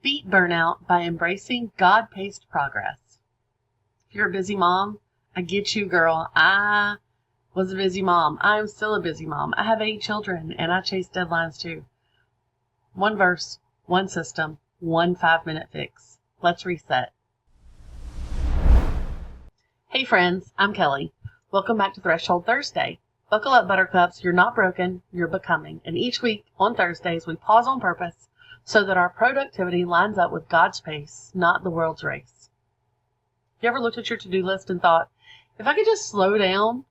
Beat burnout by embracing God-paced progress. If you're a busy mom, I get you, girl. I was a busy mom. I'm still a busy mom. I have 8 children, and I chase deadlines too. One verse, one system, one 5-minute fix. Let's reset. Hey friends, I'm Kelly. Welcome back to Threshold Thursday. Buckle up, Buttercups. You're not broken, you're becoming. And each week on Thursdays, we pause on purpose so that our productivity lines up with God's pace, not the world's race. Have you ever looked at your to-do list and thought, if I could just slow down,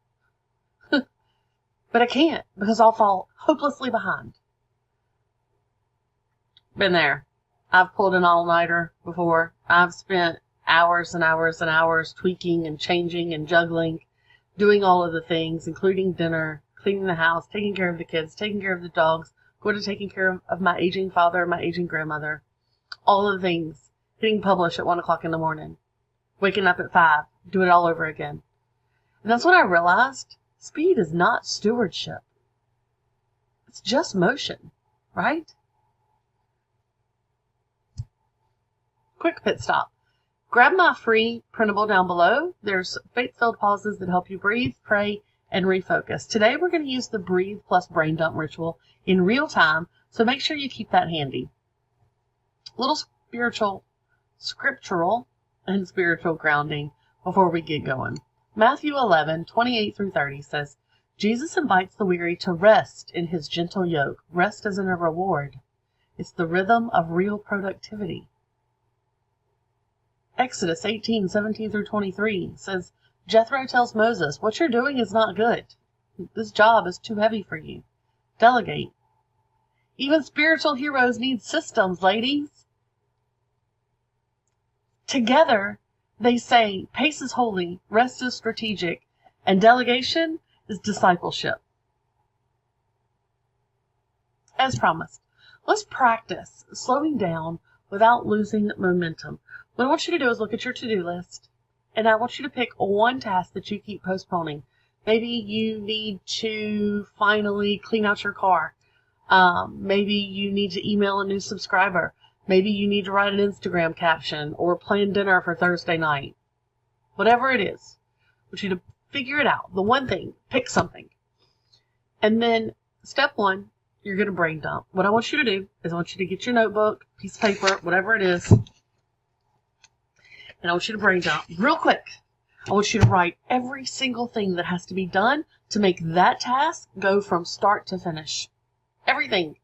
but I can't because I'll fall hopelessly behind. Been there. I've pulled an all-nighter before. I've spent hours and hours and hours tweaking and changing and juggling, doing all of the things, including dinner, cleaning the house, taking care of the kids, taking care of the dogs, going to taking care of my aging father and my aging grandmother. All of the things. Hitting publish at 1 o'clock in the morning. Waking up at 5. Do it all over again. And that's when I realized speed is not stewardship. It's just motion, right? Quick pit stop. Grab my free printable down below. There's faith-filled pauses that help you breathe, pray, and refocus. Today we're going to use the breathe plus brain dump ritual in real time, so make sure you keep that handy. A little scriptural and spiritual grounding before we get going. Matthew 11:28-30 says, Jesus invites the weary to rest in his gentle yoke. Rest isn't a reward. It's the rhythm of real productivity. Exodus 18:17-23 says, Jethro tells Moses, what you're doing is not good. This job is too heavy for you. Delegate. Even spiritual heroes need systems, ladies. Together, they say, pace is holy, rest is strategic, and delegation is discipleship. As promised, let's practice slowing down without losing momentum. What I want you to do is look at your to-do list, and I want you to pick one task that you keep postponing. Maybe you need to finally clean out your car. Maybe you need to email a new subscriber. Maybe you need to write an Instagram caption or plan dinner for Thursday night. Whatever it is, I want you to figure it out. The one thing, pick something. And then step 1, you're going to brain dump. What I want you to do is I want you to get your notebook, piece of paper, whatever it is, and I want you to brain dump real quick. I want you to write every single thing that has to be done to make that task go from start to finish. Everything.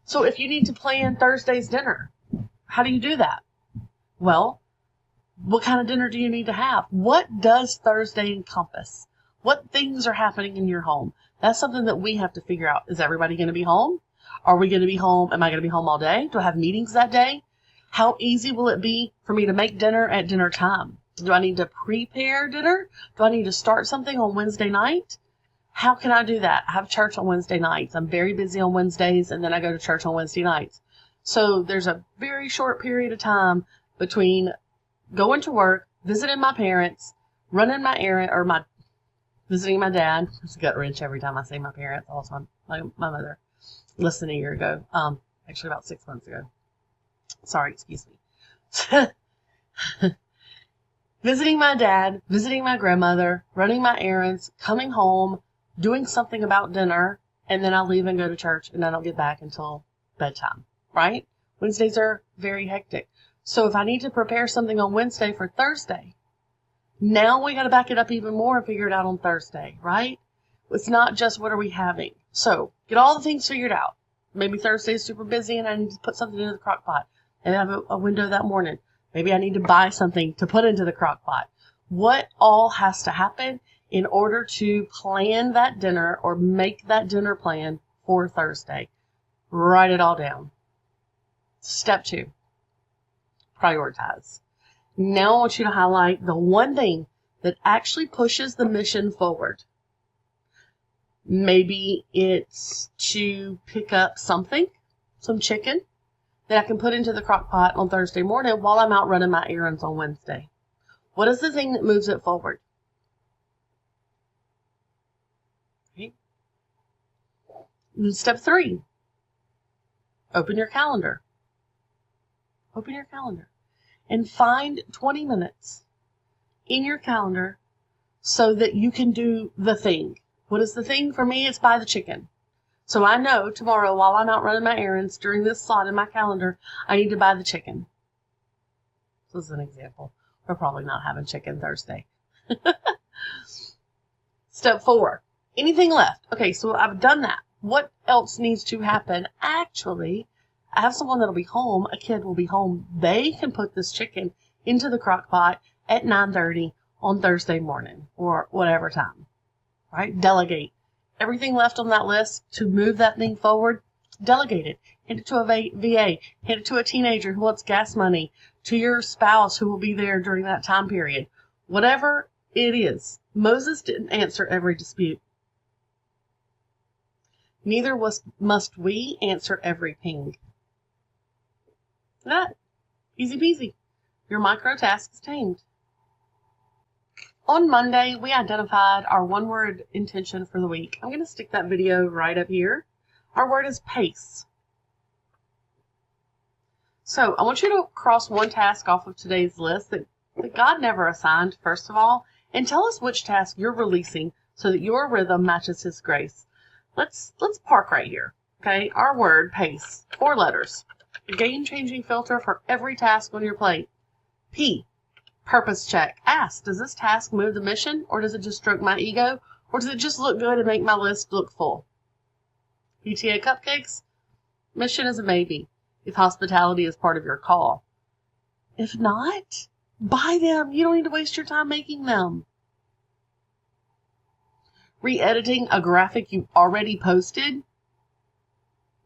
So if you need to plan Thursday's dinner, how do you do that? Well, what kind of dinner do you need to have? What does Thursday encompass? What things are happening in your home? That's something that we have to figure out. Is everybody going to be home? Are we going to be home? Am I going to be home all day? Do I have meetings that day? How easy will it be for me to make dinner at dinner time? Do I need to prepare dinner? Do I need to start something on Wednesday night? How can I do that? I have church on Wednesday nights. I'm very busy on Wednesdays, and then I go to church on Wednesday nights. So there's a very short period of time between going to work, visiting my parents, running my errand, or visiting my dad. It's a gut wrench every time I say my parents all the time. My mother, less than a year ago. Actually about 6 months ago. Sorry, excuse me. Visiting my dad, visiting my grandmother, running my errands, coming home, doing something about dinner, and then I'll leave and go to church, and I don't get back until bedtime, right? Wednesdays are very hectic. So if I need to prepare something on Wednesday for Thursday, now we got to back it up even more and figure it out on Thursday, right? It's not just what are we having. So get all the things figured out. Maybe Thursday is super busy and I need to put something into the crock pot and have a window that morning. Maybe I need to buy something to put into the crock pot. What all has to happen in order to plan that dinner or make that dinner plan for Thursday? Write it all down. Step 2, prioritize. Now I want you to highlight the one thing that actually pushes the mission forward. Maybe it's to pick up something, some chicken, that I can put into the crock pot on Thursday morning while I'm out running my errands on Wednesday. What is the thing that moves it forward? Okay. And step 3, open your calendar. Open your calendar and find 20 minutes in your calendar so that you can do the thing. What is the thing? For me, it's buy the chicken. So I know tomorrow while I'm out running my errands during this slot in my calendar, I need to buy the chicken. This is an example. We're probably not having chicken Thursday. Step 4. Anything left? Okay, so I've done that. What else needs to happen? Actually, I have someone that'll be home. A kid will be home. They can put this chicken into the crock pot at 9:30 on Thursday morning or whatever time. Right? Delegate. Everything left on that list to move that thing forward, delegate it. Hand it to a VA. Hand it to a teenager who wants gas money. To your spouse who will be there during that time period. Whatever it is. Moses didn't answer every dispute. Neither must we answer every ping. That. Easy peasy. Your micro task is tamed. On Monday, we identified our one-word intention for the week. I'm going to stick that video right up here. Our word is pace. So I want you to cross one task off of today's list that God never assigned, first of all, and tell us which task you're releasing so that your rhythm matches His grace. Let's park right here. Okay, our word, pace, 4 letters. A game-changing filter for every task on your plate. P, purpose check. Ask, does this task move the mission, or does it just stroke my ego, or does it just look good and make my list look full? PTA cupcakes, mission is a maybe, if hospitality is part of your call. If not, buy them. You don't need to waste your time making them. Re-editing a graphic you already posted,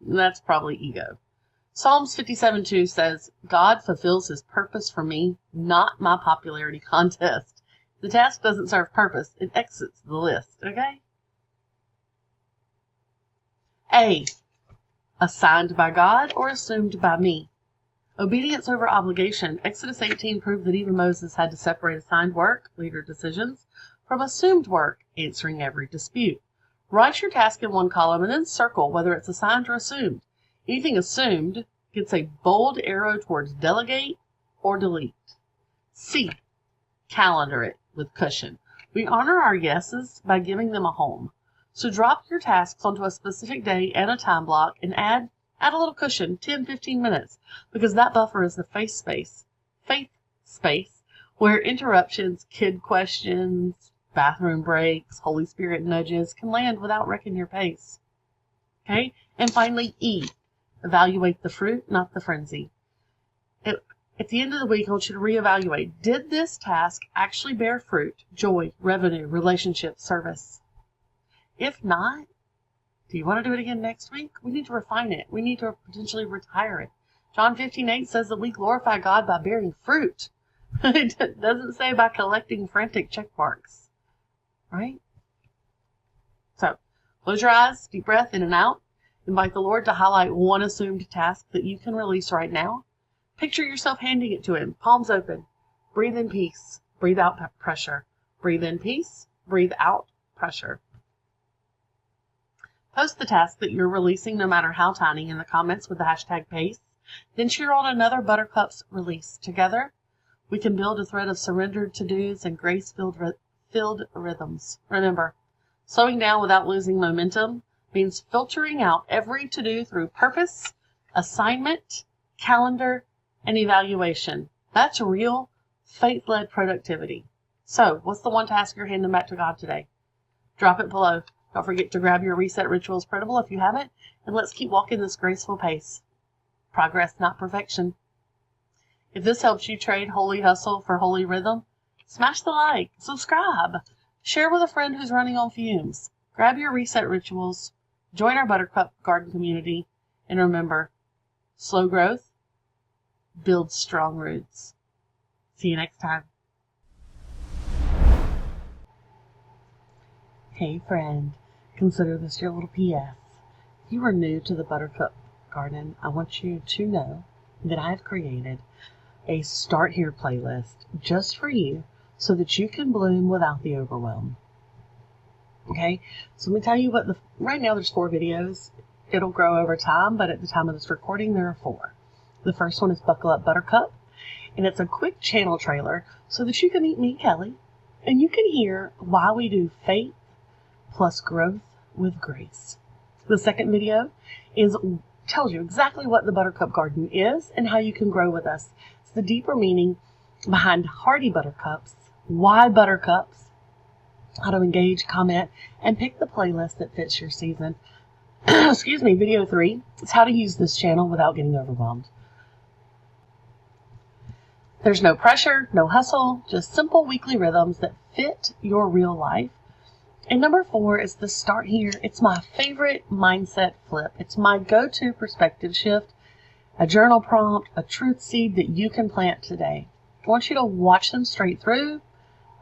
that's probably ego. Psalms 57:2 says, God fulfills His purpose for me, not my popularity contest. The task doesn't serve purpose. It exits the list, okay? A, assigned by God or assumed by me. Obedience over obligation. Exodus 18 proved that even Moses had to separate assigned work, leader decisions, from assumed work, answering every dispute. Write your task in one column and then circle whether it's assigned or assumed. Anything assumed gets a bold arrow towards delegate or delete. C, calendar it with cushion. We honor our yeses by giving them a home. So drop your tasks onto a specific day and a time block and add a little cushion, 10-15 minutes, because that buffer is the faith space, where interruptions, kid questions, bathroom breaks, Holy Spirit nudges can land without wrecking your pace. Okay? And finally, E, evaluate the fruit, not the frenzy. At the end of the week, I want you to reevaluate. Did this task actually bear fruit, joy, revenue, relationship, service? If not, do you want to do it again next week? We need to refine it. We need to potentially retire it. John 15:8 says that we glorify God by bearing fruit. It doesn't say by collecting frantic check marks. Right? So, close your eyes, deep breath in and out. Invite the Lord to highlight one assumed task that you can release right now. Picture yourself handing it to Him, palms open. Breathe in peace. Breathe out pressure. Breathe in peace. Breathe out pressure. Post the task that you're releasing, no matter how tiny, in the comments with the hashtag PACE. Then cheer on another Buttercup's release. Together, we can build a thread of surrendered to-dos and grace-filled rhythms. Remember, slowing down without losing momentum means filtering out every to-do through purpose, assignment, calendar, and evaluation. That's real, faith-led productivity. So, what's the one task you're handing back to God today? Drop it below. Don't forget to grab your Reset Rituals Printable if you haven't, and let's keep walking this graceful pace. Progress, not perfection. If this helps you trade holy hustle for holy rhythm, smash the like, subscribe, share with a friend who's running on fumes, grab your Reset Rituals, join our Buttercup garden community, and remember, slow growth builds strong roots. See you next time. Hey friend, consider this your little PS. If you are new to the Buttercup garden, I want you to know that I've created a Start Here playlist just for you so that you can bloom without the overwhelm. Okay, so let me tell you right now there's 4 videos. It'll grow over time, but at the time of this recording there are 4. The first one is Buckle Up Buttercup, and it's a quick channel trailer so that you can meet me, Kelly, and you can hear why we do faith plus growth with grace. The second video tells you exactly what the Buttercup Garden is and how you can grow with us. It's the deeper meaning behind hardy buttercups, why buttercups, how to engage, comment, and pick the playlist that fits your season. Excuse me, video 3 is how to use this channel without getting overwhelmed. There's no pressure, no hustle, just simple weekly rhythms that fit your real life. And number 4 is the start here. It's my favorite mindset flip. It's my go-to perspective shift, a journal prompt, a truth seed that you can plant today. I want you to watch them straight through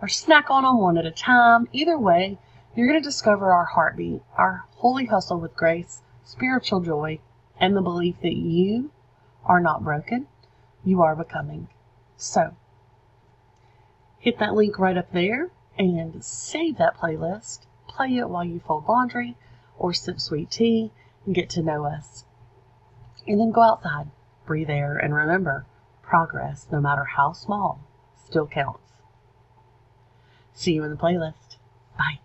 or snack on them one at a time. Either way, you're going to discover our heartbeat, our holy hustle with grace, spiritual joy, and the belief that you are not broken, you are becoming. So, hit that link right up there and save that playlist. Play it while you fold laundry or sip sweet tea and get to know us. And then go outside, breathe air, and remember, progress, no matter how small, still counts. See you in the playlist. Bye.